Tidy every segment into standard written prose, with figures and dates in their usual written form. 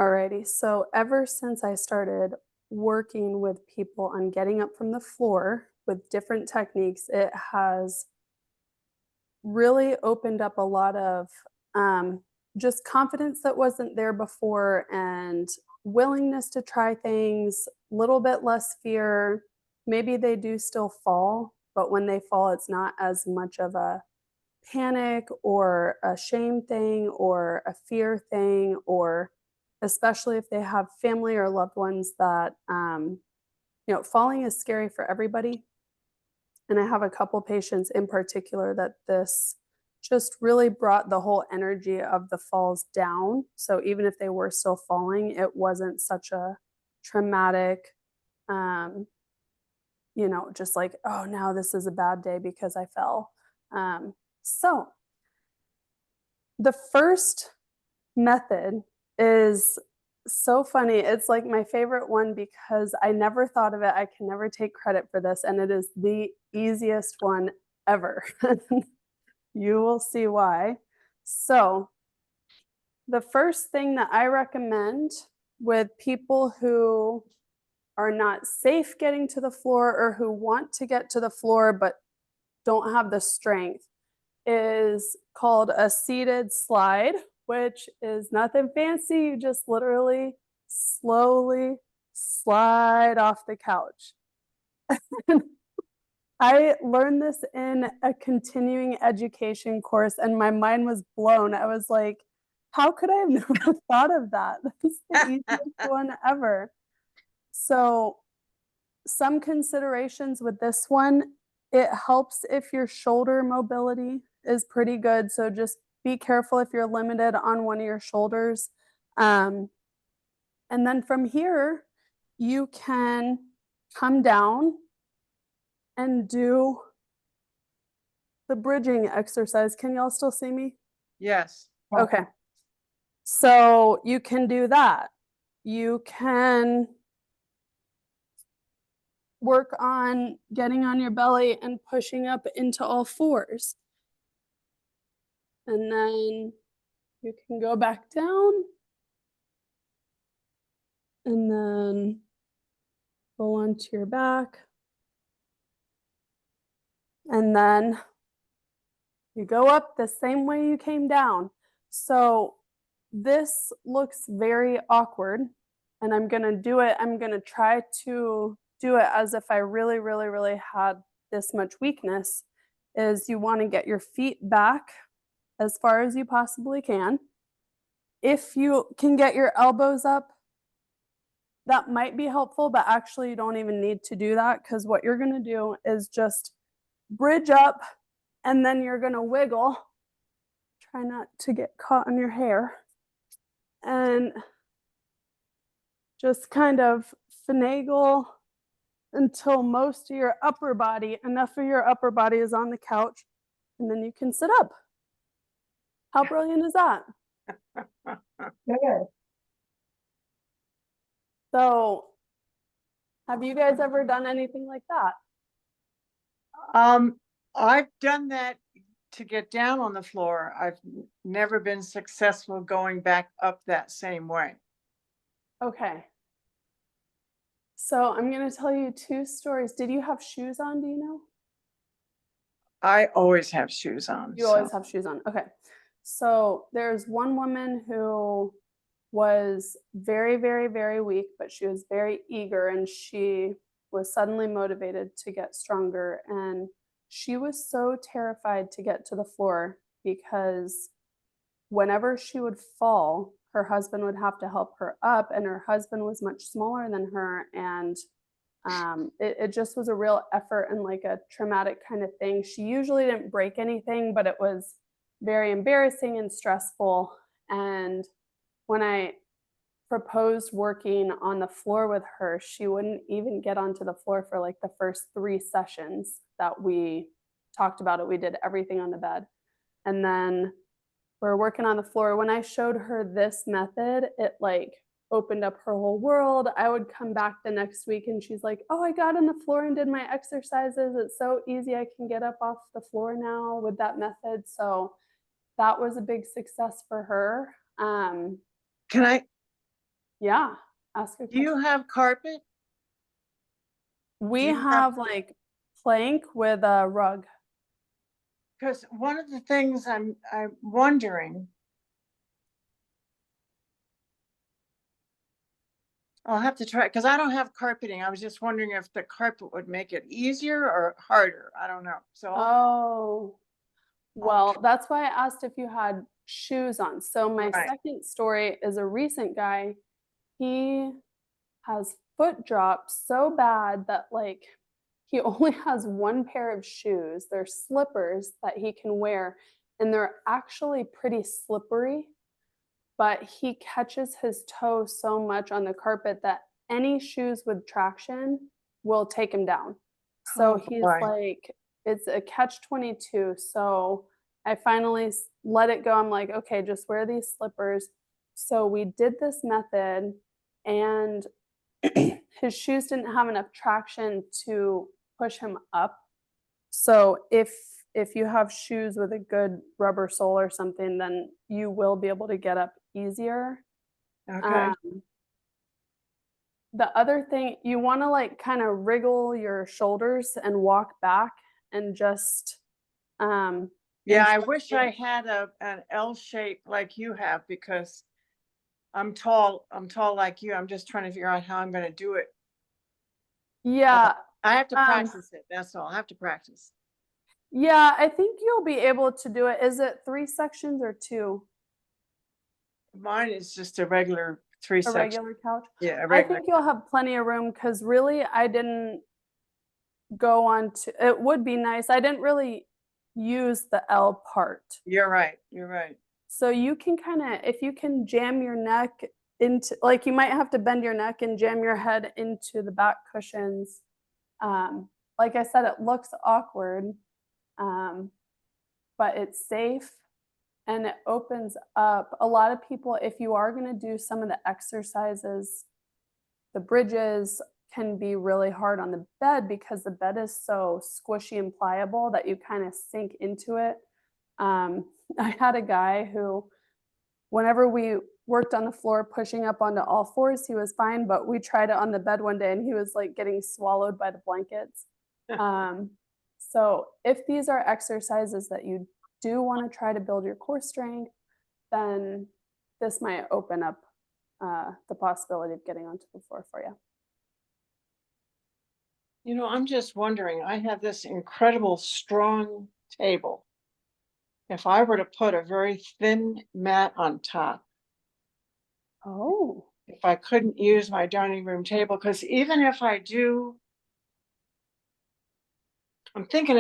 Alrighty. So ever since I started working with people on getting up from the floor with different techniques, it has really opened up a lot of um, just confidence that wasn't there before and willingness to try things, a little bit less fear. Maybe they do still fall, but when they fall, it's not as much of a panic or a shame thing or a fear thing, or especially if they have family or loved ones that, falling is scary for everybody. And I have a couple patients in particular that this just really brought the whole energy of the falls down. So even if they were still falling, it wasn't such a traumatic, um, just like, oh, now this is a bad day because I fell. So the first method is so funny. It's like my favorite one because I never thought of it. I can never take credit for this, and it is the easiest one ever. You will see why. So, the first thing that I recommend with people who are not safe getting to the floor or who want to get to the floor but don't have the strength is called a seated slide, which is nothing fancy. You just literally slowly slide off the couch. I learned this in a continuing education course and my mind was blown. I was like, how could I have never thought of that? That's the easiest one ever. So, some considerations with this one, it helps if your shoulder mobility is pretty good. So just be careful if you're limited on one of your shoulders. Um, and then from here, you can come down and do the bridging exercise. Can y'all still see me? Yes. Okay. So you can do that. You can work on getting on your belly and pushing up into all fours. And then you can go back down and then go onto your back. And then you go up the same way you came down. So this looks very awkward. And I'm going to do it. I'm going to try to do it as if I really, really, really had this much weakness. Is you want to get your feet back as far as you possibly can. If you can get your elbows up, that might be helpful, but actually you don't even need to do that because what you're going to do is just bridge up and then you're going to wiggle. Try not to get caught in your hair. And just kind of finagle until most of your upper body, enough of your upper body is on the couch, and then you can sit up. How brilliant is that? Good. So, have you guys ever done anything like that? I've done that to get down on the floor. I've never been successful going back up that same way. Okay. So, I'm going to tell you two stories. Did you have shoes on? Do you know? I always have shoes on, You so always have shoes on. Okay. So there's one woman who was very, very, very weak, but she was very eager and she was suddenly motivated to get stronger. And she was so terrified to get to the floor because whenever she would fall, her husband would have to help her up, and her husband was much smaller than her. And it just was a real effort and like a traumatic kind of thing. She usually didn't break anything, but it was very embarrassing and stressful. And when I proposed working on the floor with her, she wouldn't even get onto the floor for like the first 3 sessions that we talked about it. We did everything on the bed. And then we're working on the floor. When I showed her this method, it like opened up her whole world. I would come back the next week and she's like, "Oh, I got on the floor and did my exercises. It's so easy. I can get up off the floor now with that method." So that was a big success for her. can I Yeah, ask a Do you question. have carpet? Do We you have, have like plank with a rug. because one of the things I'm wondering, I'll have to try, because I don't have carpeting. I was just wondering if the carpet would make it easier or harder. I don't know. So Oh, I'll well, that's why I asked if you had shoes on. So my right. second story is a recent guy. He has foot drops so bad that like he only has one pair of shoes. They're slippers that he can wear, and they're actually pretty slippery, but he catches his toe so much on the carpet that any shoes with traction will take him down. So Oh he's boy. like, it's a catch 22. So I finally let it go. I'm like, okay, just wear these slippers. So we did this method, and his shoes didn't have enough traction to push him up. So if you have shoes with a good rubber sole or something, then you will be able to get up easier. Okay. Um, the other thing, you wanna, like, kinda wriggle your shoulders and walk back and just, Yeah, I wish inflate I it. had an L shape like you have, because I'm tall. I'm tall like you. I'm just trying to figure out how I'm going to do it. Uh, Yeah, I have to um, practice it. That's all. I have to practice. yeah, I think you'll be able to do it. Is it 3 sections or 2? Mine is just a regular three A section. regular couch? Yeah, a I regular. think you'll have plenty of room because really I didn't go on to it would be nice. I didn't really use the L part. You're right. You're right. So you can kinda if you can jam your neck into like, you might have to bend your neck and jam your head into the back cushions. Like I said, it looks awkward, um, but it's safe and it opens up a lot of people if you are gonna do some of the exercises, the bridges can be really hard on the bed because the bed is so squishy and pliable that you kinda sink into it. I had a guy who whenever we worked on the floor pushing up onto all fours, he was fine, but we tried it on the bed one day and he was, like, getting swallowed by the blankets. Um, so if these are exercises that you do wanna try to build your core strength, then this might open up, the possibility of getting onto the floor for you. I'm just wondering, I have this incredible strong table. If I were to put a very thin mat on top, Oh, if I couldn't use my dining room table, because even if I do, I'm thinking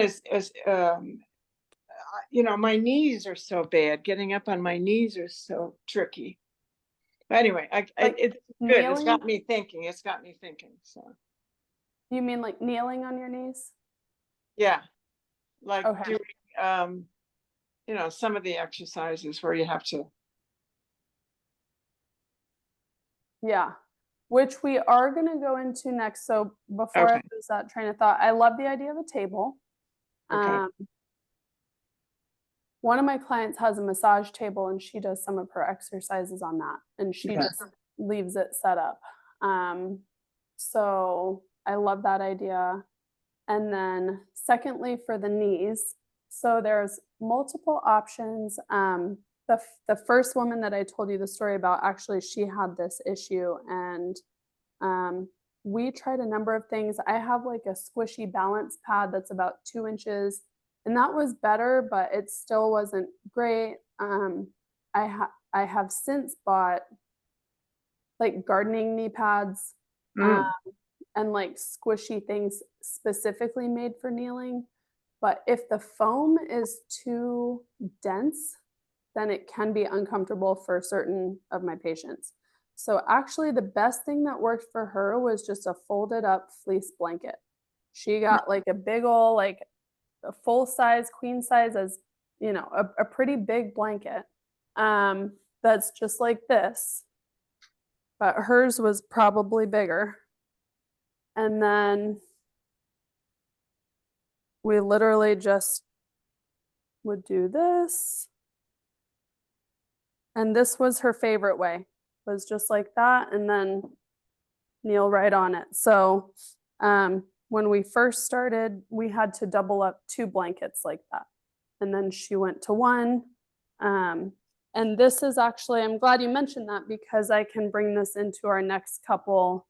my knees are so bad. Getting up on my knees are so tricky. But anyway, like it's good. It's kneeling? got me thinking. It's got me thinking. So You mean like kneeling on your knees? yeah, like Okay, doing um, some of the exercises where you have to. yeah. Which we are gonna go into next. So before I Okay. lose that train of thought, I love the idea of a table. Okay. Um, one of my clients has a massage table and she does some of her exercises on that and she Yeah. just leaves it set up. Um, so I love that idea. And then secondly, for the knees, so there's multiple options. The first woman that I told you the story about, actually, she had this issue, and um, we tried a number of things. I have like a squishy balance pad that's about 2 inches, and that was better, but it still wasn't great. I have since bought like gardening knee pads. Mm. And like squishy things specifically made for kneeling. But if the foam is too dense, then it can be uncomfortable for certain of my patients. So actually the best thing that worked for her was just a folded up fleece blanket. She got like a big ol' like a full size, queen size as, a pretty big blanket. That's just like this, but hers was probably bigger. And then we literally just would do this, and this was her favorite way. was just like that, and then kneel right on it. So when we first started, we had to double up 2 blankets like that. And then she went to 1. And this is actually, I'm glad you mentioned that because I can bring this into our next couple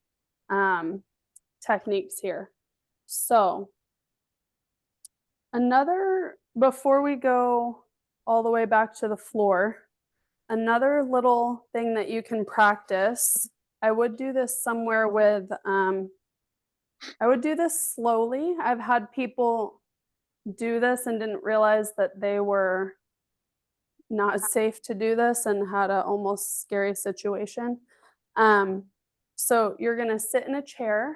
techniques here. So before we go all the way back to the floor, another little thing that you can practice, I would do this somewhere with, I would do this slowly. I've had people do this and didn't realize that they were not safe to do this and had a almost scary situation. So you're gonna sit in a chair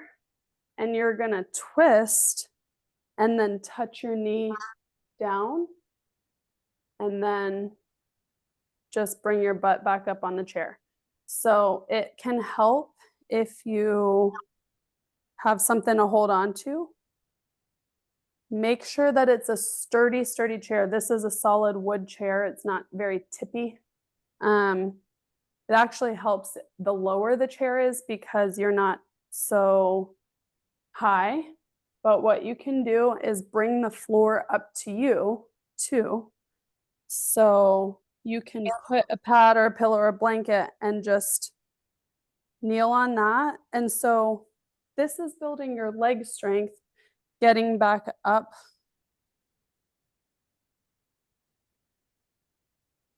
and you're gonna twist and then touch your knee down and then just bring your butt back up on the chair. So it can help if you have something to hold on to. Make sure that it's a sturdy, sturdy chair. This is a solid wood chair. It's not very tippy. It actually helps the lower the chair is because you're not so high. But what you can do is bring the floor up to you too. So you can put a pad or a pillow or a blanket and just kneel on that. And so this is building your leg strength, getting back up.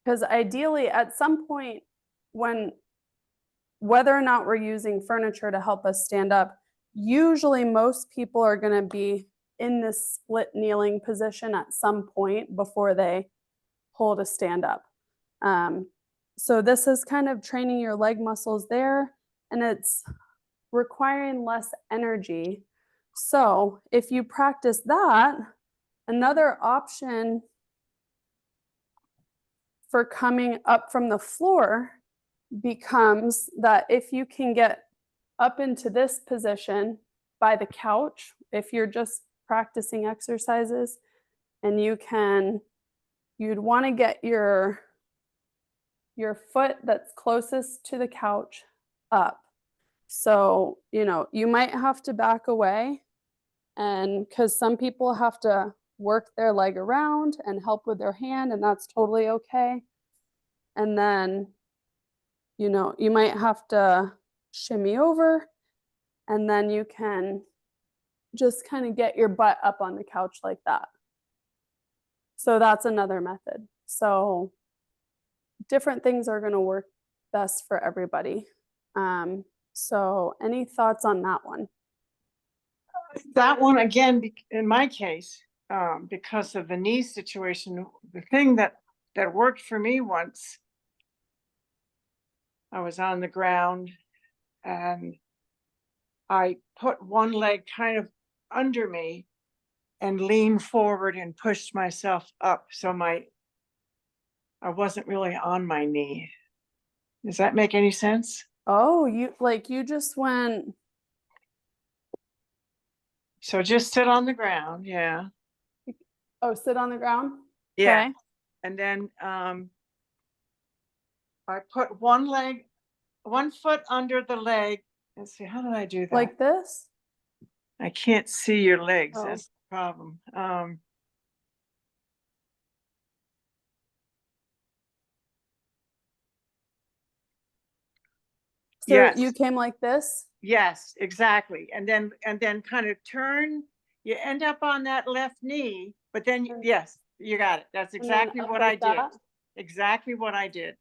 Because ideally, at some point, whether or not we're using furniture to help us stand up, usually most people are going to be in this split kneeling position at some point before they hold a stand up. So this is kind of training your leg muscles there, and it's requiring less energy. So if you practice that, another option for coming up from the floor becomes that if you can get up into this position by the couch, if you're just practicing exercises, and you'd want to get your foot that's closest to the couch up. So, you might have to back away, and because some people have to work their leg around and help with their hand, and that's totally okay. And then, you might have to shimmy over, and then you can just kind of get your butt up on the couch like that. So that's another method. So different things are going to work best for everybody. So any thoughts on that one? That one, again, in my case, because of the knee situation, the thing that worked for me once, I was on the ground and I put one leg kind of under me and leaned forward and pushed myself up. So I wasn't really on my knee. Does that make any sense? Oh, you just went. So just sit on the ground. Yeah. Oh, sit on the ground? Yeah. Okay. And then I put one foot under the leg. Let's see, how did I do that? Like this? I can't see your legs. Oh. That's the problem. So Yes. you came like this? Yes, exactly. And then kind of turn, you end up on that left knee, but then yes, you got it. That's And then exactly up what like I did. that? Exactly what I did.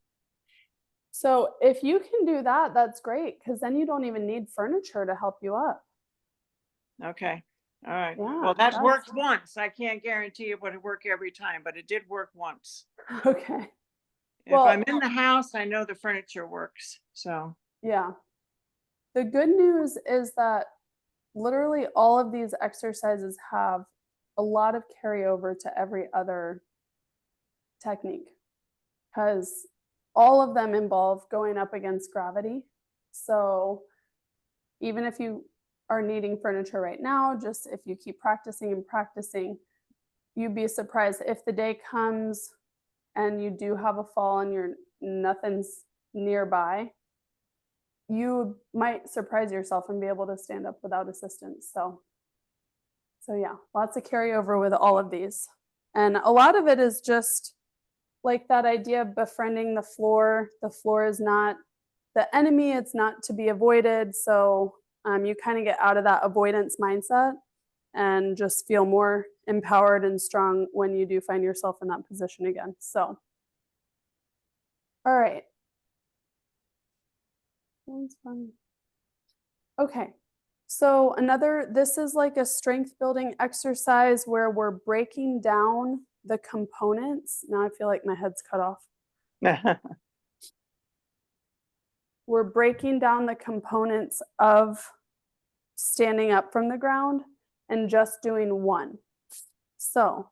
So if you can do that, that's great because then you don't even need furniture to help you up. Okay. All right. Yeah, Well, that worked once. I can't guarantee it would work every time, but it did work once. Okay. If Well, I'm in the house, I know the furniture works. So yeah. The good news is that literally all of these exercises have a lot of carryover to every other technique because all of them involve going up against gravity. So even if you are needing furniture right now, just if you keep practicing and practicing, you'd be surprised if the day comes and you do have a fall and nothing's nearby, you might surprise yourself and be able to stand up without assistance. So yeah, lots of carryover with all of these. And a lot of it is just like that idea of befriending the floor. The floor is not the enemy, it's not to be avoided. So you kind of get out of that avoidance mindset and just feel more empowered and strong when you do find yourself in that position again. So, all right. That's fun. Okay. So this is like a strength building exercise where we're breaking down the components. Now I feel like my head's cut off. We're breaking down the components of standing up from the ground and just doing one. So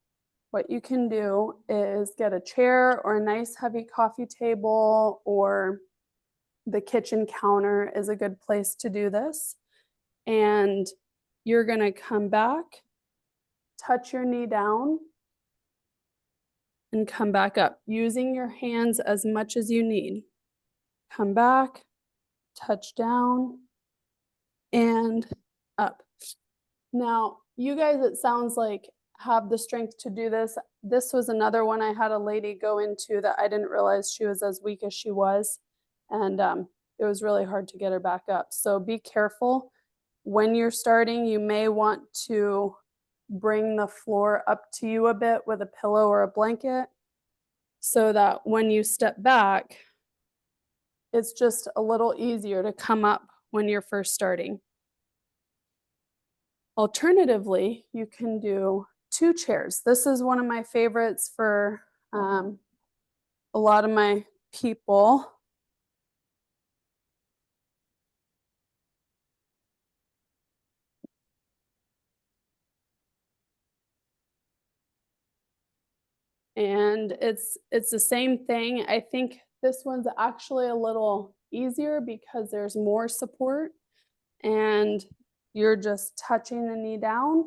what you can do is get a chair or a nice heavy coffee table, or the kitchen counter is a good place to do this. And you're going to come back, touch your knee down, and come back up, using your hands as much as you need. Come back, touch down, and up. Now, you guys, it sounds like, have the strength to do this. This was another one I had a lady go into that I didn't realize she was as weak as she was. And it was really hard to get her back up. So be careful. When you're starting, you may want to bring the floor up to you a bit with a pillow or a blanket, so that when you step back, it's just a little easier to come up when you're first starting. Alternatively, you can do 2 chairs. This is one of my favorites for a lot of my people. And it's the same thing. I think this one's actually a little easier because there's more support, and you're just touching the knee down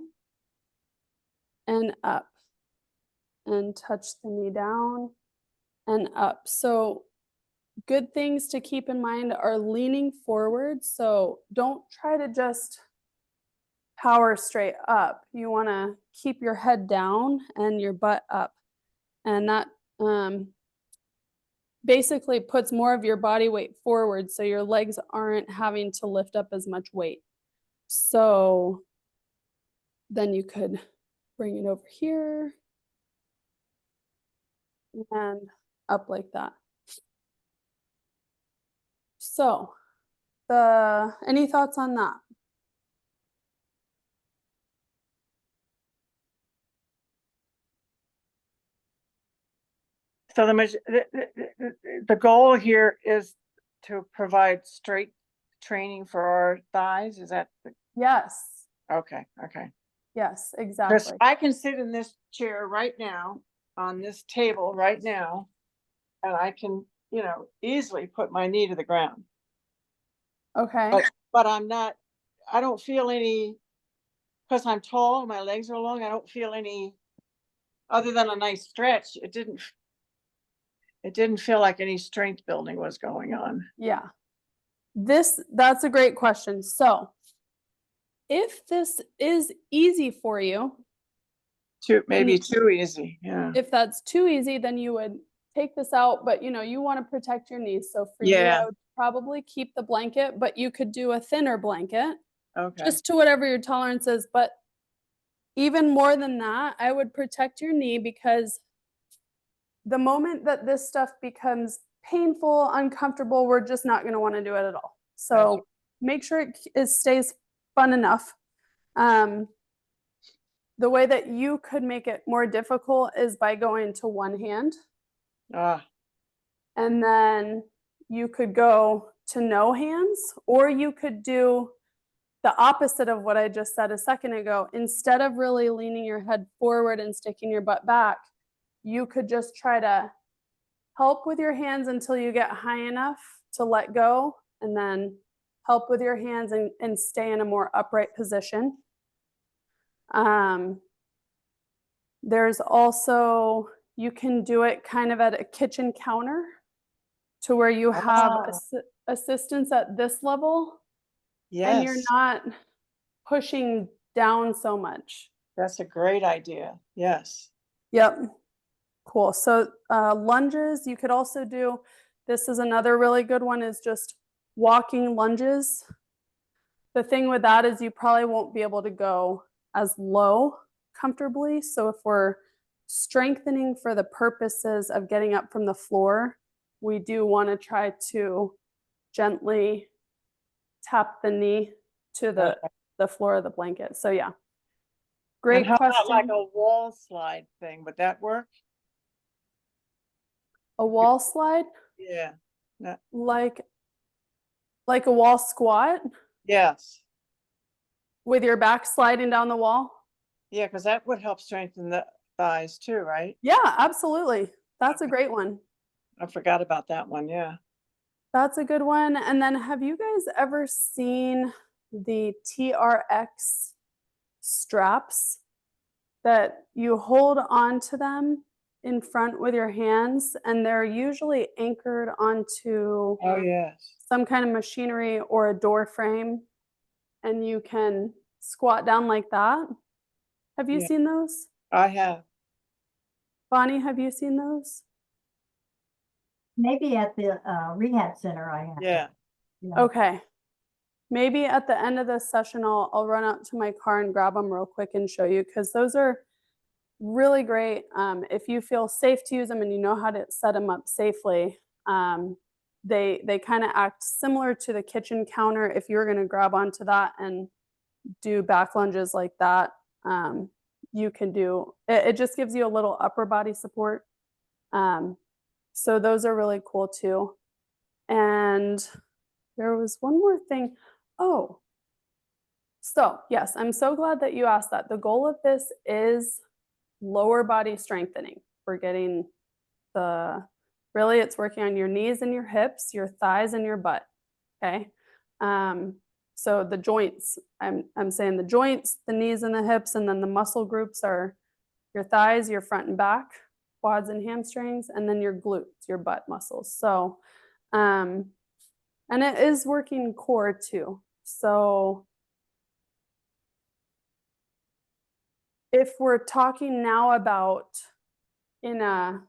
and up, and touch the knee down and up. So good things to keep in mind are leaning forward. So don't try to just power straight up. You want to keep your head down and your butt up. And that basically puts more of your body weight forward, so your legs aren't having to lift up as much weight. So then you could bring it over here and up like that. So any thoughts on that? So the goal here is to provide straight training for our thighs. Is that Yes. okay? Yes, Because exactly. I can sit in this chair right now, on this table right now, and I can, easily put my knee to the ground. Okay. But I don't feel any, because I'm tall, my legs are long, I don't feel any, other than a nice stretch. It didn't feel like any strength building was going on. Yeah. That's a great question. So if this is easy for you, Maybe too easy. Yeah. if that's too easy, then you would take this out, but you want to protect your knees. So for you, Yeah. I would probably keep the blanket, but you could do a thinner blanket, Okay. just to whatever your tolerance is. But even more than that, I would protect your knee, because the moment that this stuff becomes painful, uncomfortable, we're just not going to want to do it at all. So make sure it stays fun enough. The way that you could make it more difficult is by going to one hand, and then you could go to no hands, or you could do the opposite of what I just said a second ago. Instead of really leaning your head forward and sticking your butt back, you could just try to help with your hands until you get high enough to let go, and then help with your hands and stay in a more upright position. There's also, you can do it kind of at a kitchen counter. to where you have Oh, assistance at this level and you're yes, not pushing down so much. that's a great idea. Yes. Yep. Cool. So lunges, you could also do, this is another really good one, is just walking lunges. The thing with that is you probably won't be able to go as low comfortably. So if we're strengthening for the purposes of getting up from the floor, we do want to try to gently tap the knee to Okay. the floor of the blanket. So yeah, And great how about like question. a wall slide thing? Would that work? A wall slide, Yeah. No, like like a wall squat yes. with your back sliding down the wall. Yeah, because that would help strengthen the thighs too, right? Yeah, absolutely. That's a Okay. great one. I forgot about that one. Yeah. That's a good one. And then have you guys ever seen the TRX straps that you hold on to them in front with your hands, and they're usually anchored onto Oh, yes. some kind of machinery or a door frame, and you can squat down like that? Have you Yeah, seen those? I have. Bonnie, have you seen those? Maybe at the rehab center I have. Yeah. Yeah. Okay. Maybe at the end of this session, I'll run out to my car and grab them real quick and show you, because those are really great. If you feel safe to use them and you know how to set them up safely, they kind of act similar to the kitchen counter. If you're going to grab onto that and do back lunges like that, you can do it. It just gives you a little upper body support. So those are really cool too. And there was one more thing. Oh, so yes, I'm so glad that you asked that. The goal of this is lower body strengthening. We're getting really it's working on your knees and your hips, your thighs and your butt. Okay. So the joints, I'm saying the joints, the knees and the hips, and then the muscle groups are your thighs, your front and back, quads and hamstrings, and then your glutes, your butt muscles. So, and it is working core too. So if we're talking now about in a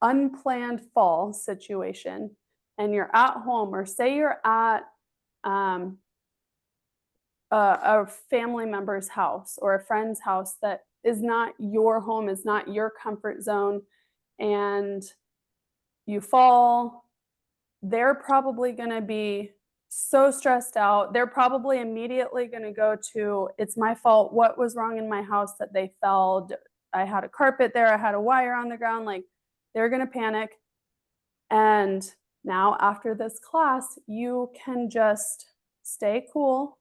unplanned fall situation and you're at home, or say you're at a family member's house or a friend's house that is not your home, is not your comfort zone, and you fall, they're probably going to be so stressed out. They're probably immediately going to go to, it's my fault. What was wrong in my house that they fell? I had a carpet there. I had a wire on the ground. Like, they're going to panic. And now, after this class, you can just stay cool,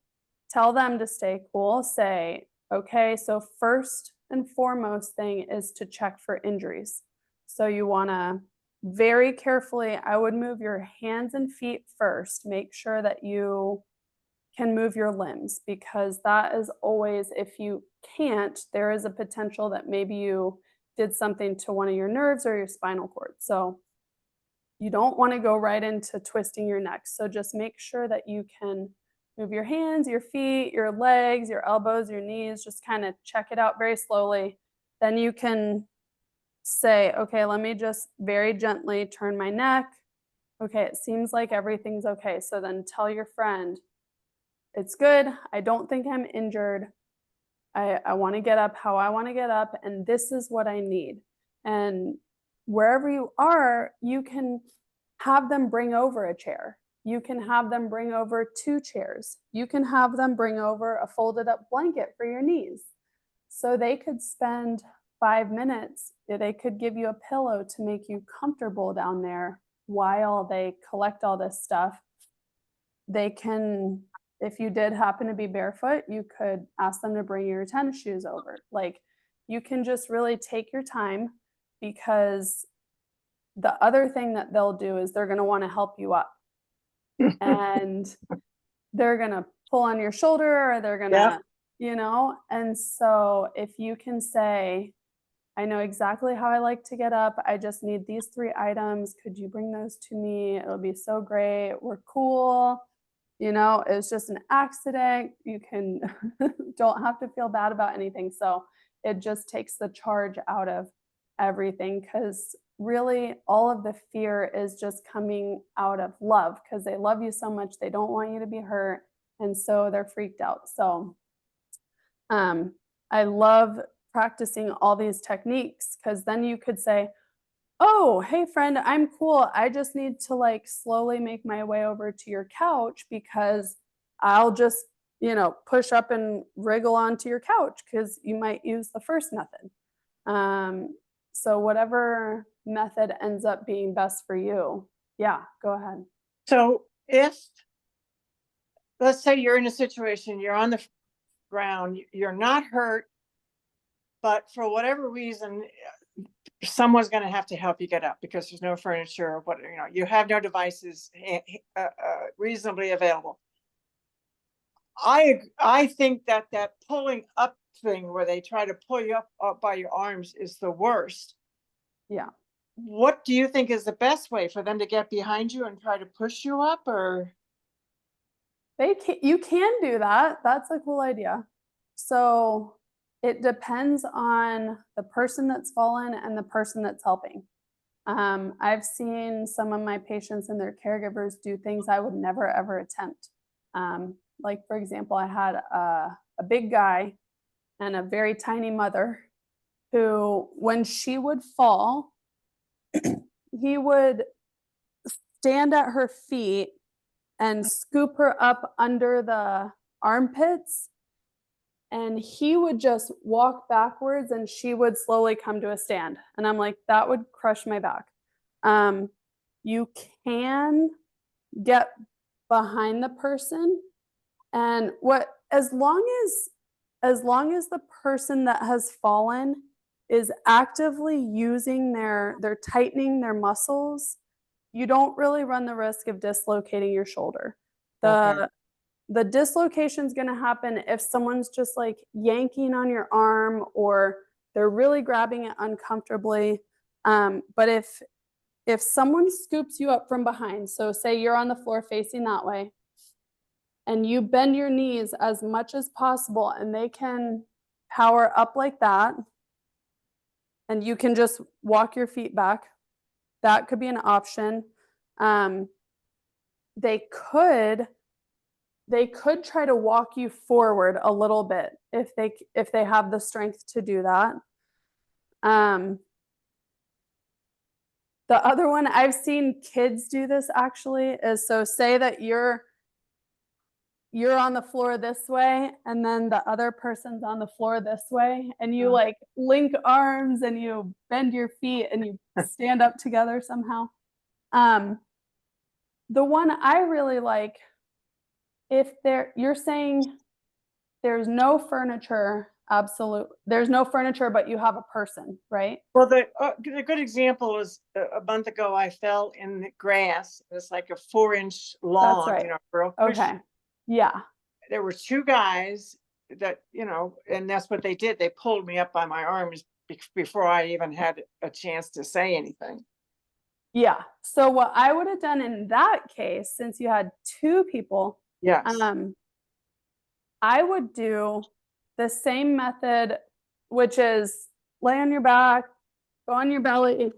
tell them to stay cool, say, okay, so first and foremost thing is to check for injuries. So you want to very carefully, I would move your hands and feet first, make sure that you can move your limbs, because that is always, if you can't, there is a potential that maybe you did something to one of your nerves or your spinal cord. So you don't want to go right into twisting your neck. So just make sure that you can move your hands, your feet, your legs, your elbows, your knees, just kind of check it out very slowly. Then you can say, okay, let me just very gently turn my neck. Okay, it seems like everything's okay. So then tell your friend, it's good. I don't think I'm injured. I want to get up how I want to get up, and this is what I need. And wherever you are, you can have them bring over a chair. You can have them bring over 2 chairs. You can have them bring over a folded up blanket for your knees. So they could spend 5 minutes, they could give you a pillow to make you comfortable down there while they collect all this stuff. They can, if you did happen to be barefoot, you could ask them to bring your tennis shoes over. Like, you can just really take your time, because the other thing that they'll do is they're going to want to help you up, and they're going to pull on your shoulder, or they're going Yeah. to, and so if you can say, I know exactly how I like to get up. I just need these 3 items. Could you bring those to me? It'll be so great. We're cool. You know, it's just an accident. You can don't have to feel bad about anything. So it just takes the charge out of everything because really all of the fear is just coming out of love because they love you so much. They don't want you to be hurt. And so they're freaked out. So I love practicing all these techniques because then you could say, "Oh, hey friend, I'm cool. I just need to like slowly make my way over to your couch because I'll just, push up and wriggle onto your couch because you might use the first method." So whatever method ends up being best for you. Yeah, go ahead. So if, let's say you're in a situation, you're on the ground, you're not hurt, but for whatever reason, someone's going to have to help you get up because there's no furniture or what, you have no devices reasonably available. I think that pulling up thing where they try to pull you up by your arms is the worst. Yeah. What do you think is the best way for them to get behind you and try to push you up, or? You can do that. That's a cool idea. So it depends on the person that's fallen and the person that's helping. I've seen some of my patients and their caregivers do things I would never ever attempt. Like for example, I had a big guy and a very tiny mother who, when she would fall, he would stand at her feet and scoop her up under the armpits, and he would just walk backwards and she would slowly come to a stand. And I'm like, that would crush my back. You can get behind the person, and what as long as the person that has fallen is actively using they're tightening their muscles, you don't really run the risk of dislocating your shoulder. Okay. The dislocation is going to happen if someone's just like yanking on your arm or they're really grabbing it uncomfortably. But if someone scoops you up from behind, so say you're on the floor facing that way, and you bend your knees as much as possible, and they can power up like that, and you can just walk your feet back. That could be an option. Um, they could try to walk you forward a little bit if they have the strength to do that. The other one I've seen kids do this actually is, so say that you're on the floor this way and then the other person's on the floor this way, and you like link arms and you bend your feet and you stand up together somehow. The one I really like, if you're saying there's no furniture, there's no furniture, but you have a person, right? Well, the good example is a month ago, I fell in the grass. It's like a 4-inch That's lawn, right. real cushy. Okay. Yeah. There were 2 guys that, and that's what they did. They pulled me up by my arms before I even had a chance to say anything. Yeah. So what I would have done in that case, since you had 2 people, Yes. I would do the same method, which is lay on your back, go on your belly,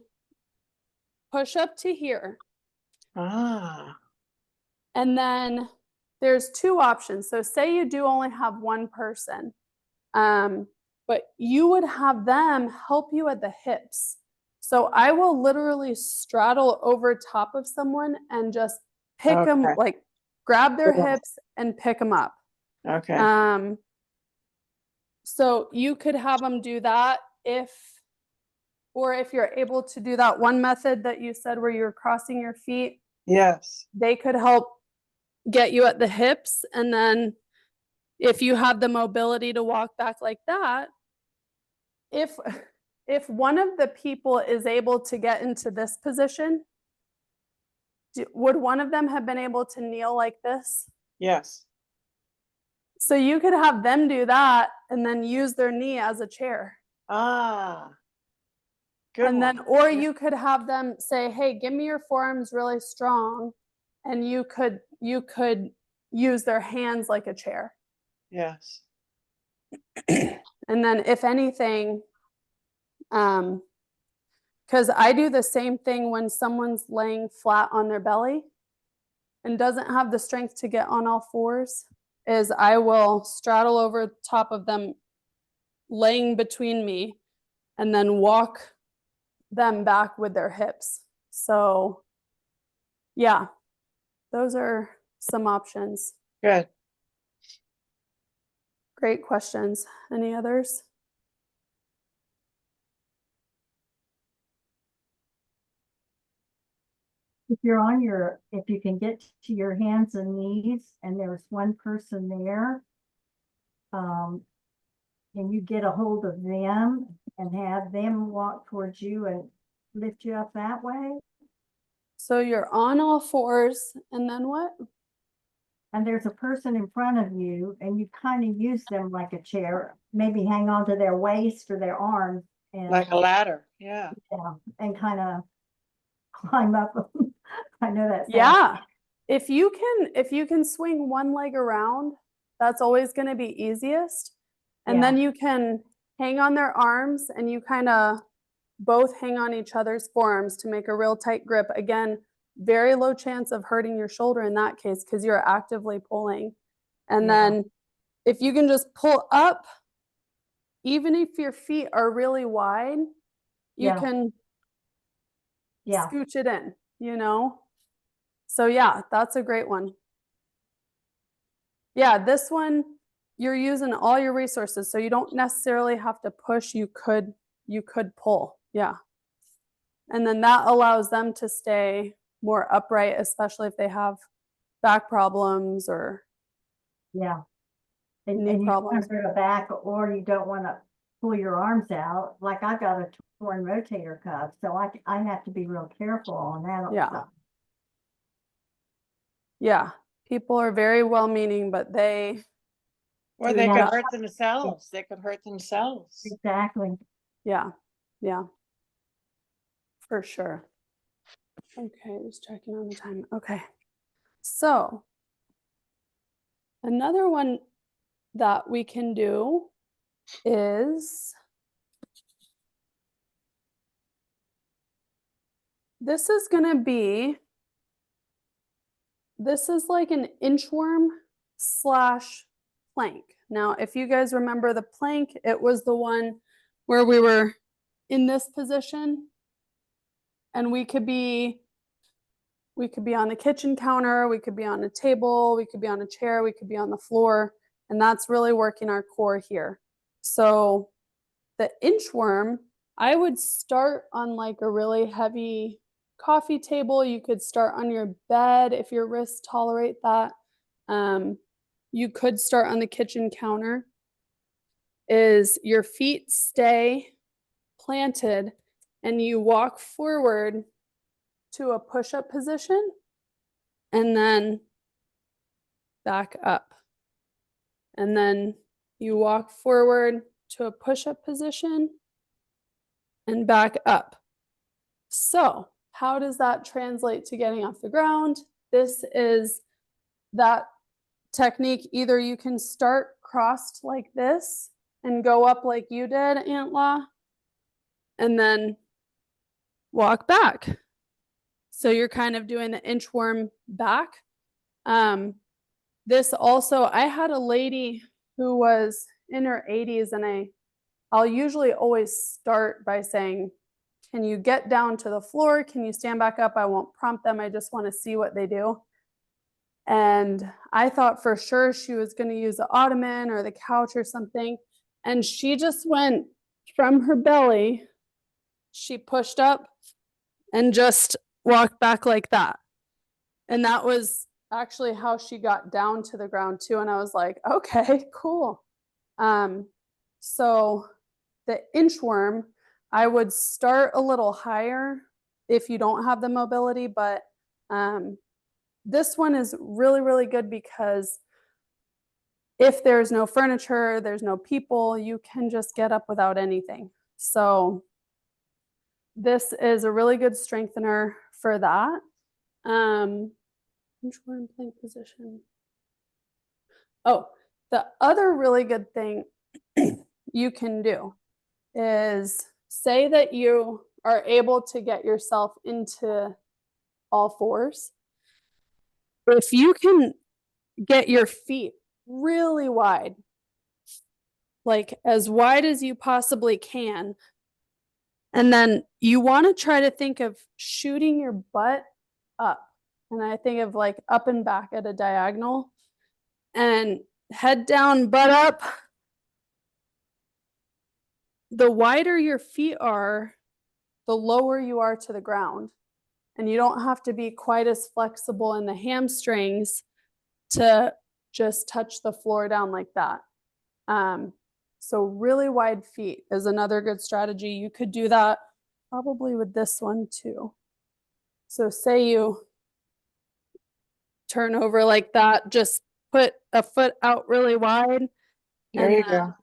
push up to here. Ah. And then there's 2 options. So say you do only have one person, but you would have them help you at the hips. So I will literally straddle over top of someone and just pick them, Okay. like grab their Yeah. hips and pick them up. Okay. So you could have them do that if you're able to do that one method that you said where you're crossing your feet, Yes. they could help get you at the hips. And then if you have the mobility to walk back like that, if one of the people is able to get into this position, would one of them have been able to kneel like this? Yes. So you could have them do that and then use their knee as a chair. Ah. Good And then, one. or Yeah. you could have them say, hey, give me your forearms really strong. And you could use their hands like a chair. Yes. And then if anything, because I do the same thing when someone's laying flat on their belly and doesn't have the strength to get on all fours, is I will straddle over top of them, laying between me, and then walk them back with their hips. So yeah, those are some options. Good. Great questions. Any others? If you can get to your hands and knees and there's one person there, can you get a hold of them and have them walk towards you and lift you up that way? So you're on all fours, and then what? And there's a person in front of you and you kind of use them like a chair, maybe hang on to their waist or their arms and, Like a ladder. Yeah. yeah, and kind of climb up. I know that sounds. Yeah. If you can swing one leg around, that's always going to be easiest. And then you can hang on their arms and you kind of both hang on each other's forearms to make a real tight grip. Again, very low chance of hurting your shoulder in that case because you're actively pulling. And Yeah. then if you can just pull up, even if your feet are really wide, you Yeah. can Yeah, scooch it in, you know? So yeah, that's a great one. Yeah, this one, you're using all your resources, so you don't necessarily have to push, you could pull. Yeah. And then that allows them to stay more upright, especially if they have back problems or yeah. knee And you don't want problems. to hurt a back or you don't want to pull your arms out. Like I got a torn rotator cuff, so I have to be real careful on that. Yeah. stuff. Yeah. People are very well-meaning, but they Or do they could not. hurt themselves. They could hurt themselves. Exactly. Yeah. Yeah. For sure. Okay, just checking on the time. Okay. So another one that we can do is this is like an inchworm slash plank. Now, if you guys remember the plank, it was the one where we were in this position and we could be on the kitchen counter, we could be on a table, we could be on a chair, we could be on the floor, and that's really working our core here. So the inchworm, I would start on like a really heavy coffee table. You could start on your bed if your wrists tolerate that. You could start on the kitchen counter. Is your feet stay planted and you walk forward to a push-up position and then back up. And then you walk forward to a push-up position and back up. So how does that translate to getting off the ground? This is that technique. Either you can start crossed like this and go up like you did, Aunt La, and then walk back. So you're kind of doing the inchworm back. This also, I had a lady who was in her 80s and I'll usually always start by saying, can you get down to the floor? Can you stand back up? I won't prompt them. I just want to see what they do. And I thought for sure she was going to use the ottoman or the couch or something. And she just went from her belly. She pushed up and just walked back like that. And that was actually how she got down to the ground too. And I was like, okay, cool. So the inchworm, I would start a little higher if you don't have the mobility, but this one is really, really good because if there's no furniture, there's no people, you can just get up without anything. So this is a really good strengthener for that. Inchworm plank position. Oh, the other really good thing you can do is say that you are able to get yourself into all fours. If you can get your feet really wide, like as wide as you possibly can, and then you want to try to think of shooting your butt up. And I think of like up and back at a diagonal, and head down, butt up. The wider your feet are, the lower you are to the ground. And you don't have to be quite as flexible in the hamstrings to just touch the floor down like that. So really wide feet is another good strategy. You could do that probably with this one too. So say you turn over like that, just put a foot out really wide. There and you then go.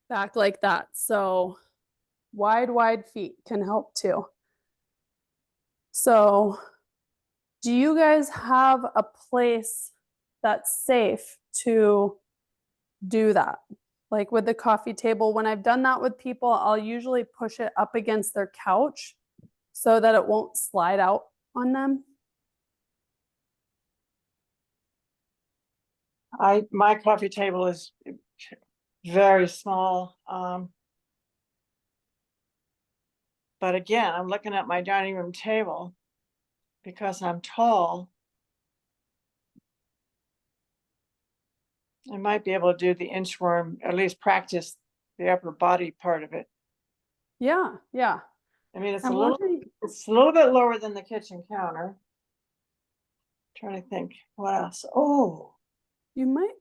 back like that. So wide feet can help too. So do you guys have a place that's safe to do that? Like with the coffee table, when I've done that with people, I'll usually push it up against their couch so that it won't slide out on them. My coffee table is very small. But again, I'm looking at my dining room table because I'm tall. I might be able to do the inchworm, at least practice the upper body part of it. Yeah, yeah. I mean, it's I'm a little bit lower than the kitchen counter. Trying to think what else. Oh, you might.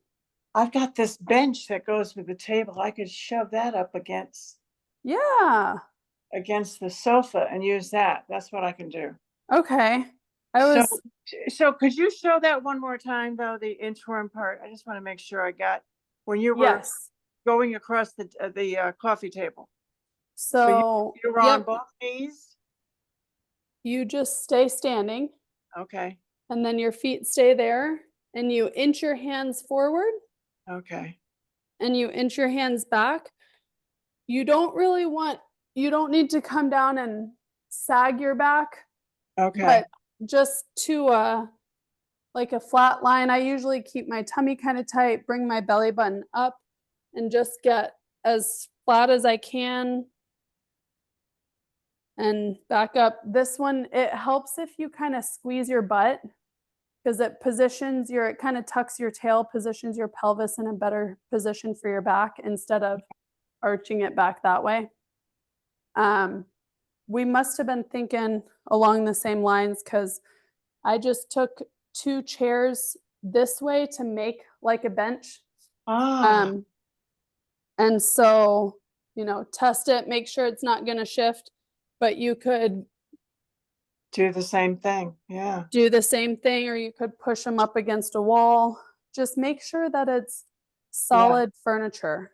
I've got this bench that goes with the table. I could shove that up against Yeah. the sofa and use that. That's what I can do. Okay. So could you show that one more time though, the inchworm part? I just want to make sure I got when you were Yes. going across the coffee table. So you were on both knees? you just stay standing Okay. and then your feet stay there and you inch your hands forward Okay. and you inch your hands back. You don't need to come down and sag your back, Okay. but just to like a flat line. I usually keep my tummy kind of tight, bring my belly button up, and just get as flat as I can and back up. This one, it helps if you kind of squeeze your butt because it kind of tucks your tail, positions your pelvis in a better position for your back instead of arching it back that way. We must have been thinking along the same lines because I just took 2 chairs this way to make like a bench. And so, test it, make sure it's not going to shift, but you could do the same thing. Yeah. Do the same thing, or you could push them up against a wall. Just make sure that it's solid furniture.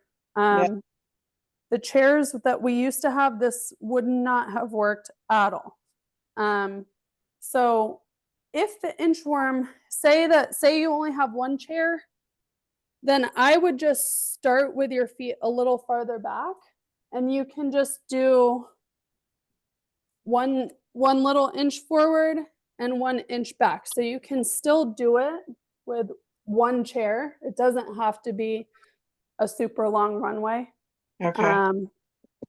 The chairs that we used to have, this would not have worked at all. So if the inchworm, say you only have one chair, then I would just start with your feet a little farther back, and you can just do one little inch forward and 1 inch back. So you can still do it with one chair. It doesn't have to be a super long runway. Okay.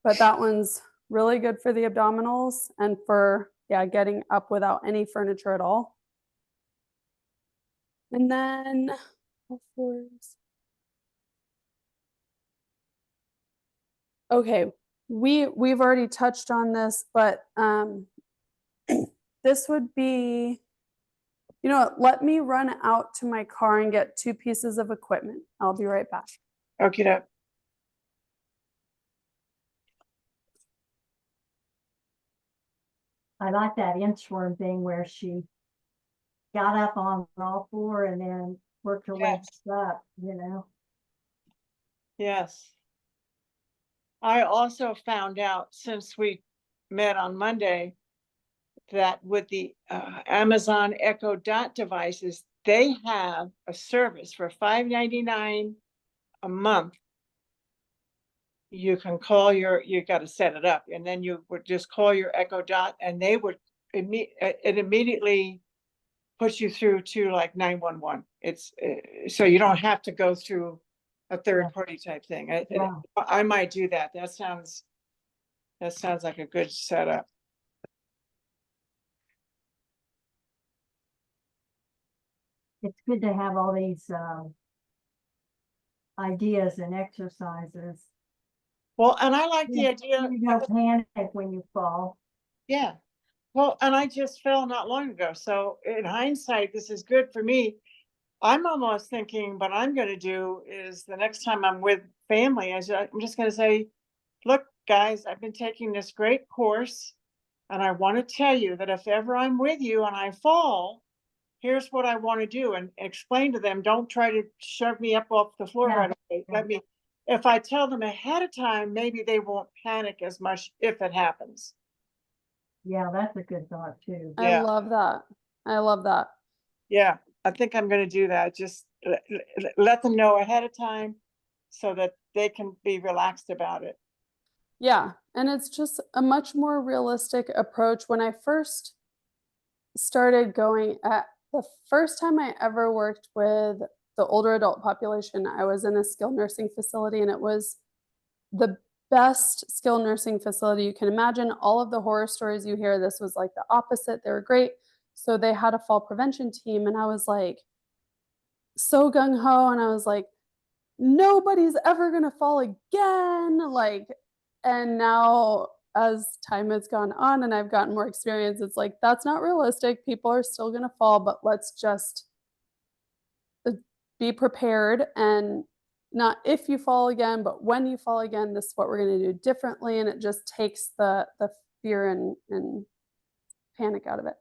But that one's really good for the abdominals and for getting up without any furniture at all. And then okay, we've already touched on this, but this would be, let me run out to my car and get 2 pieces of equipment. I'll be right back. Okay. I like that inchworm thing where she got up on all 4 and then worked her way up, Yes. I also found out since we met on Monday that with the Amazon Echo Dot devices, they have a service for $5.99 a month. You can call you got to set it up, and then you would just call your Echo Dot, and they would it immediately puts you through to like 911. It's so you don't have to go through a third party type thing. Yeah. I might do that. That sounds like a good setup. It's good to have all these, ideas and exercises. Well, and I like the Yeah, idea. You don't panic when you fall. Yeah. Well, and I just fell not long ago. So in hindsight, this is good for me. I'm almost thinking what I'm going to do is the next time I'm with family, I'm just going to say, look, guys, I've been taking this great course, and I want to tell you that if ever I'm with you and I fall, here's what I want to do, and explain to them, don't try to shove me up off the floor Yeah, right away. yeah. Let me, if I tell them ahead of time, maybe they won't panic as much if it happens. Yeah, that's a good thought too. I Yeah. love that. I love that. Yeah, I think I'm going to do that. Just let them know ahead of time so that they can be relaxed about it. Yeah, and it's just a much more realistic approach. When I first started going at the first time I ever worked with the older adult population, I was in a skilled nursing facility, and it was the best skilled nursing facility you can imagine. All of the horror stories you hear, this was like the opposite. They were great. So they had a fall prevention team, and I was like so gung ho, and I was like, nobody's ever gonna fall again. Like, and now as time has gone on and I've gotten more experience, it's like that's not realistic. People are still gonna fall, but let's just be prepared, and not if you fall again, but when you fall again, this is what we're gonna do differently. And it just takes the fear and panic out of it.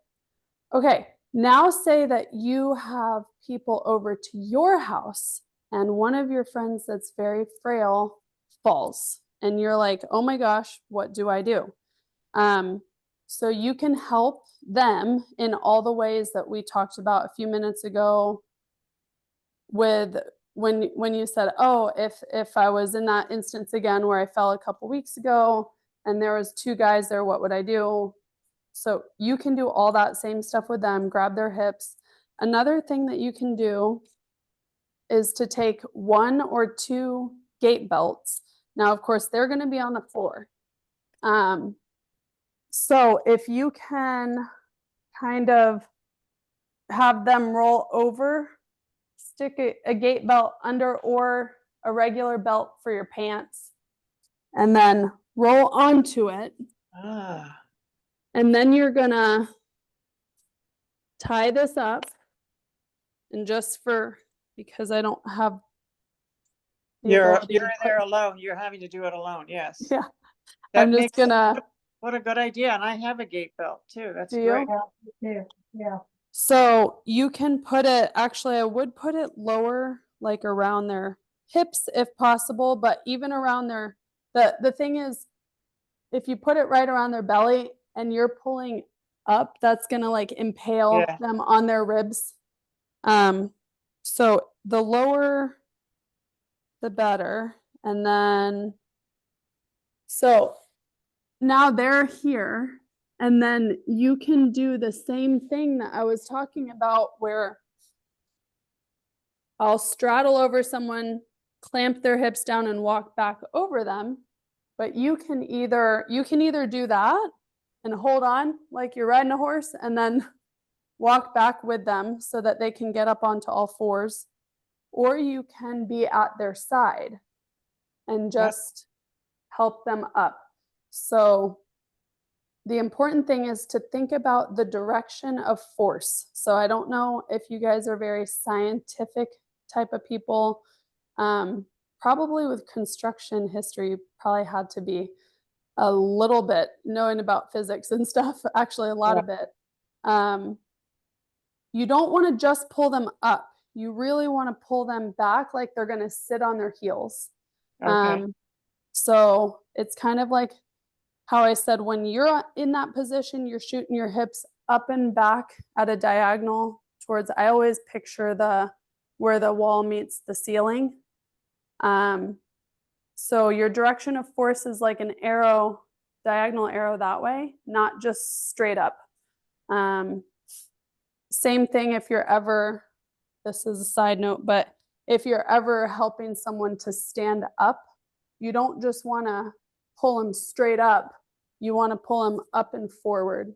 Okay, now say that you have people over to your house and one of your friends that's very frail falls, and you're like, oh my gosh, what do I do? So you can help them in all the ways that we talked about a few minutes ago with when you said, oh, if I was in that instance again where I fell a couple weeks ago and there was two guys there, what would I do? So you can do all that same stuff with them, grab their hips. Another thing that you can do is to take 1 or 2 gait belts. Now, of course, they're going to be on the floor. So if you can kind of have them roll over, stick a gait belt under or a regular belt for your pants, and then roll onto it. Ah, And then you're gonna tie this up, and just for, because I don't have the ability to you're put- there alone. You're having to do it alone. Yes. Yeah, That I'm just makes gonna, what a good idea. And I have a gate belt too. That's do you? great. Yeah, me too. Yeah, So you can put it, actually, I would put it lower, like around their hips if possible, but even around their, the thing is, if you put it right around their belly and you're pulling up, that's gonna like impale Yeah. them on their ribs. So the lower, the better. And then, so now they're here, and then you can do the same thing that I was talking about, where I'll straddle over someone, clamp their hips down and walk back over them. But you can either do that and hold on like you're riding a horse, and then walk back with them so that they can get up onto all fours, or you can be at their side and just help them up. So the important thing is to think about the direction of force. So I don't know if you guys are very scientific type of people. Probably with construction history, you probably had to be a little bit knowing about physics and stuff, actually a lot of it. You don't want to just pull them up. You really want to pull them back like they're going to sit on their heels. Okay. So it's kind of like how I said when you're in that position, you're shooting your hips up and back at a diagonal towards, I always picture where the wall meets the ceiling. So your direction of force is like an arrow, diagonal arrow that way, not just straight up. Same thing if you're ever, this is a side note, but if you're ever helping someone to stand up, you don't just want to pull them straight up. You want to pull them up and forward.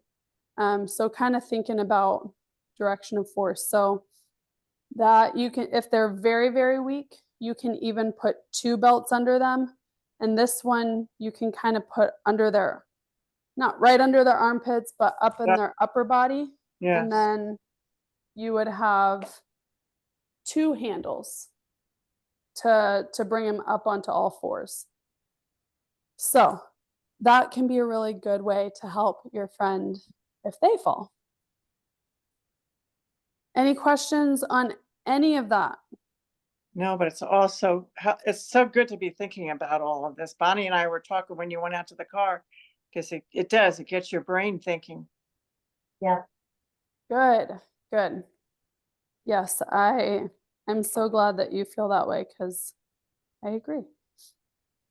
So kind of thinking about direction of force. So that you can, if they're very, very weak, you can even put 2 belts under them. And this one you can kind of put under their, not right under their armpits, but up in their upper body. Yes. And then you would have 2 handles to bring them up onto all fours. So that can be a really good way to help your friend if they fall. Any questions on any of that? No, but it's also, it's so good to be thinking about all of this. Bonnie and I were talking when you went out to the car, because it does, it gets your brain thinking. Yeah. Good, good. Yes, I'm so glad that you feel that way because I agree.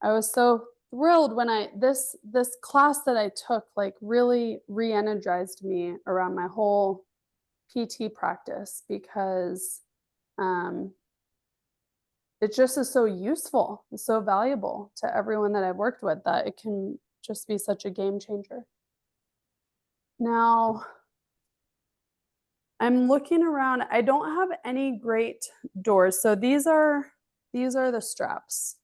I was so thrilled when this class that I took like really re-energized me around my whole PT practice because it just is so useful, it's so valuable to everyone that I've worked with that it can just be such a game changer. Now, I'm looking around. I don't have any great doors. So these are the straps.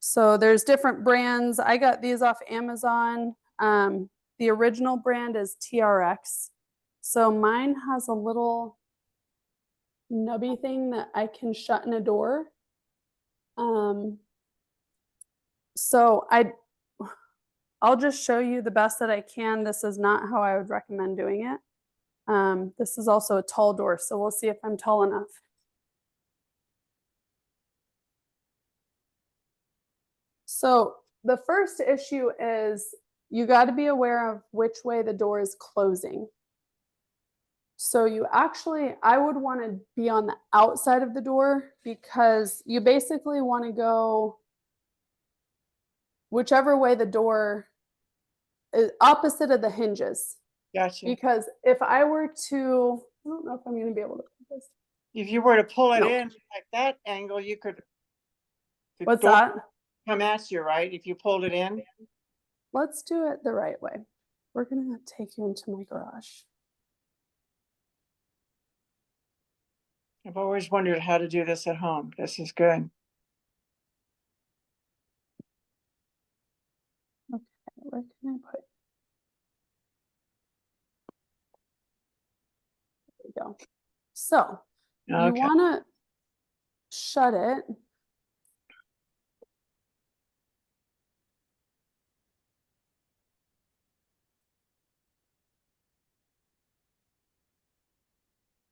So there's different brands. I got these off Amazon. The original brand is TRX. So mine has a little nubby thing that I can shut in a door. So I'll just show you the best that I can. This is not how I would recommend doing it. This is also a tall door, so we'll see if I'm tall enough. So the first issue is you got to be aware of which way the door is closing. So you actually, I would want to be on the outside of the door because you basically want to go whichever way the door is opposite of the hinges. Gotcha. Because if I were to, I don't know if I'm going to be able to put this. If you were to pull it No. in like that angle, you could. the What's door that? Come at you, right? If you pulled it in. Let's do it the right way. We're going to take you into my garage. I've always wondered how to do this at home. This is good. Okay, where can I put? There we go. So you Okay. want to shut it.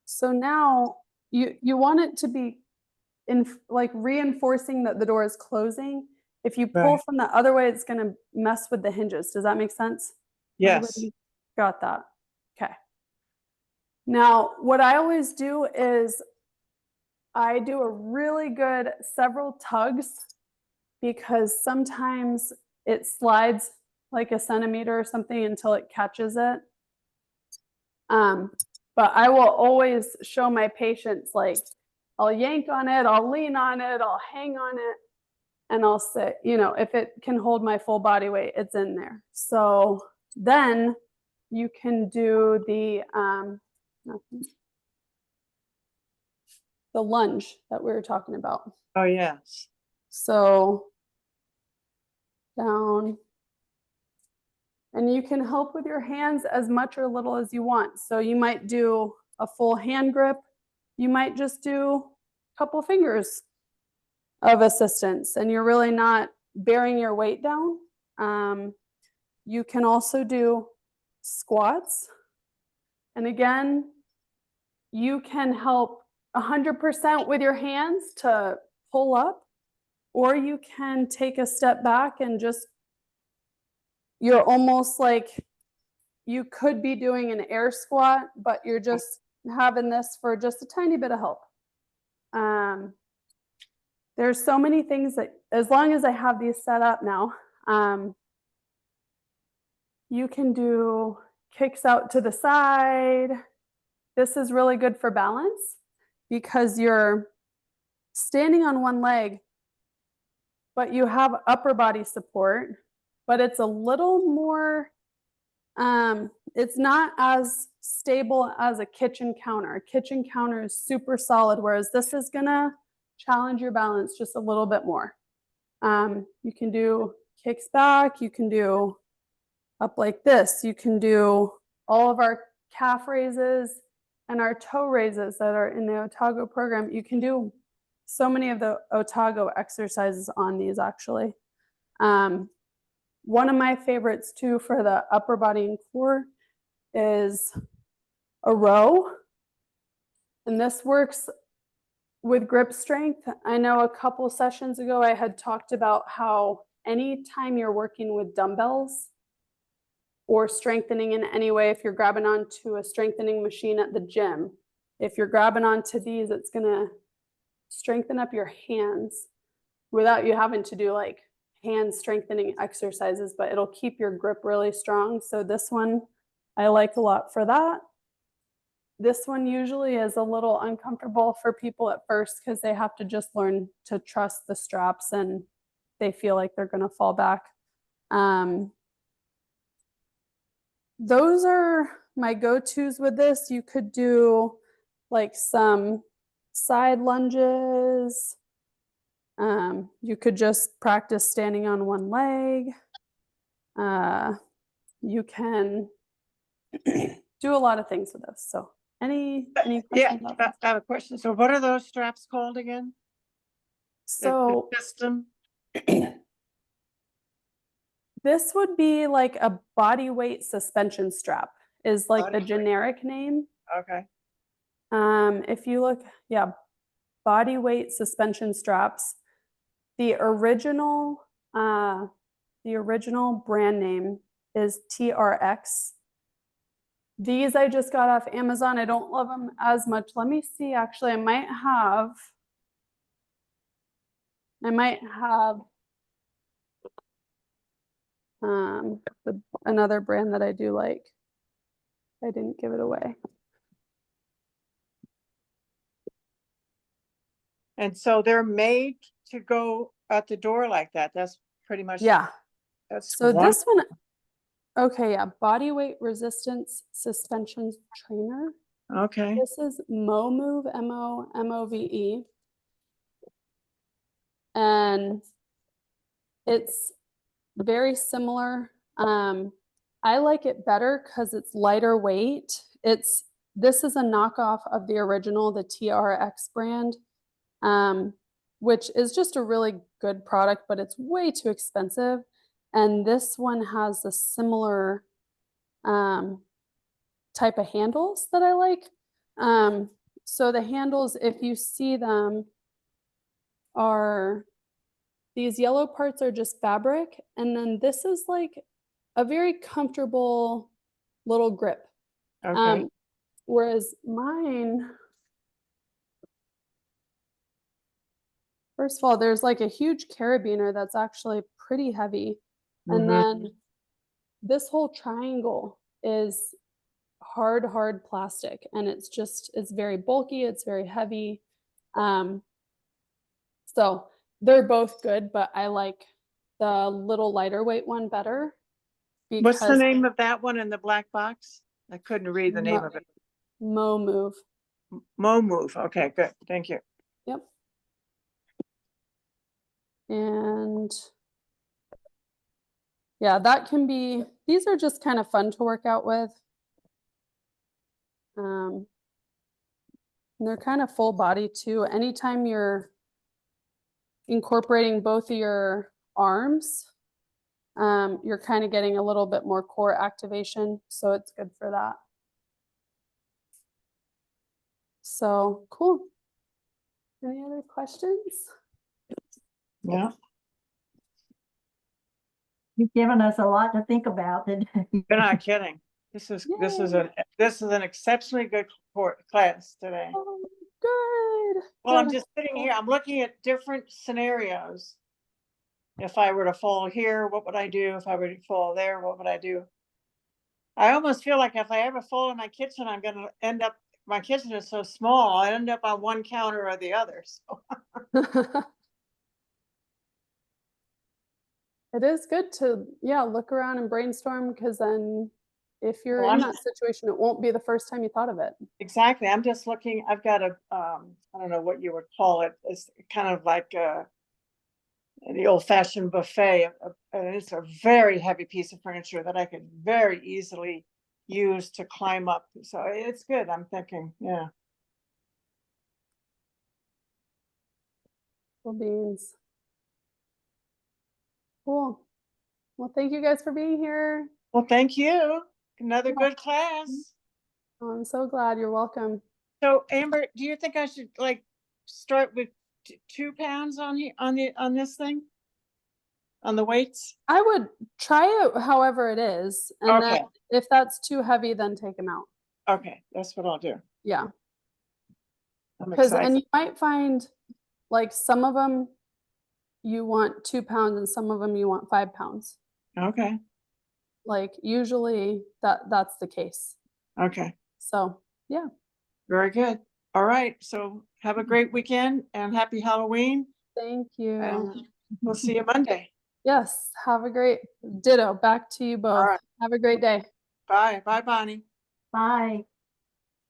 So now you want it to be like reinforcing that the door is closing. If you pull Right. from the other way, it's going to mess with the hinges. Does that make sense? Yes. Everybody got that? Okay. Now, what I always do is I do a really good several tugs because sometimes it slides like a centimeter or something until it catches it. But I will always show my patients, like, I'll yank on it, I'll lean on it, I'll hang on it, and I'll sit. You know, if it can hold my full body weight, it's in there. So then you can do the lunge that we were talking about. Oh, yes. So down. And you can help with your hands as much or little as you want. So you might do a full hand grip. You might just do a couple fingers of assistance and you're really not bearing your weight down. You can also do squats. And again, you can help 100% with your hands to pull up, or you can take a step back and just, you're almost like you could be doing an air squat, but you're just having this for just a tiny bit of help. There's so many things that, as long as I have these set up now, you can do kicks out to the side. This is really good for balance because you're standing on one leg, but you have upper body support, but it's a little more, it's not as stable as a kitchen counter. A kitchen counter is super solid, whereas this is gonna challenge your balance just a little bit more. You can do kicks back, you can do up like this, you can do all of our calf raises and our toe raises that are in the Otago program. You can do so many of the Otago exercises on these actually. One of my favorites too for the upper body and core is a row. And this works with grip strength. I know a couple sessions ago I had talked about how anytime you're working with dumbbells or strengthening in any way, if you're grabbing onto a strengthening machine at the gym, if you're grabbing onto these, it's gonna strengthen up your hands without you having to do like hand strengthening exercises, but it'll keep your grip really strong. So this one I like a lot for that. This one usually is a little uncomfortable for people at first because they have to just learn to trust the straps and they feel like they're going to fall back. Those are my go-tos with this. You could do like some side lunges. You could just practice standing on one leg. You can do a lot of things with this. So any Yeah, questions about this? I have a question. So what are those straps called again? So The system? this would be like a body weight suspension strap is like Body the weight. generic name. Okay. If you look, yeah, body weight suspension straps. The original brand name is TRX. These I just got off Amazon. I don't love them as much. Let me see, actually, I might have another brand that I do like. I didn't give it away. And so they're made to go out the door like that. That's pretty much. Yeah. That's So one. this one, okay, yeah, body weight resistance suspension trainer. Okay. This is MoMove, MoMove. And it's very similar. I like it better because it's lighter weight. This is a knockoff of the original, the TRX brand, which is just a really good product, but it's way too expensive. And this one has a similar type of handles that I like. So the handles, if you see them, are these yellow parts are just fabric, and then this is like a very comfortable little grip. Okay. Whereas mine, first of all, there's like a huge carabiner that's actually pretty heavy. And then this whole triangle is hard plastic, and it's very bulky, it's very heavy. So they're both good, but I like the little lighter weight one better. What's the Because name of that one in the black box? I couldn't read the name of it. MoMove. MoMove. Okay, good. Thank you. Yep. And yeah, these are just kind of fun to work out with. And they're kind of full body too. Anytime you're incorporating both of your arms, you're kind of getting a little bit more core activation. So it's good for that. So cool. Any other questions? Yeah, You've given us a lot to think about today. you're not kidding. This is an exceptionally good class today. Oh, good. Well, I'm good. just sitting here, I'm looking at different scenarios. If I were to fall here, what would I do? If I were to fall there, what would I do? I almost feel like if I ever fall in my kitchen, I'm gonna end up, my kitchen is so small, I end up on one counter or the other, so. It is good to, yeah, look around and brainstorm, because then if you're Well, in I'm- that situation, it won't be the first time you thought of it. Exactly, I'm just looking, I've got a, I don't know what you would call it, it's kind of like, the old fashioned buffet, and it's a very heavy piece of furniture that I could very easily use to climb up, so it's good, I'm thinking, yeah. Cool beans. Cool. Well, thank you guys for being here. Well, thank you, another Yeah. good class. Oh, I'm so glad. You're welcome. So Amber, do you think I should like start with 2 pounds on this thing? On the weights? I would try it however it is, and then Okay, if that's too heavy, then take them out. okay, that's what I'll do. Yeah, I'm because and excited. you might find like some of them you want 2 pounds and some of them you want 5 pounds. Okay, Like usually that's the case. okay, So yeah, very good. All right, so have a great weekend and happy Halloween, thank you. and we'll see you Monday. Yes, have a great ditto. Back to you both. right. Have a great day. Bye, bye, Bonnie. Bye.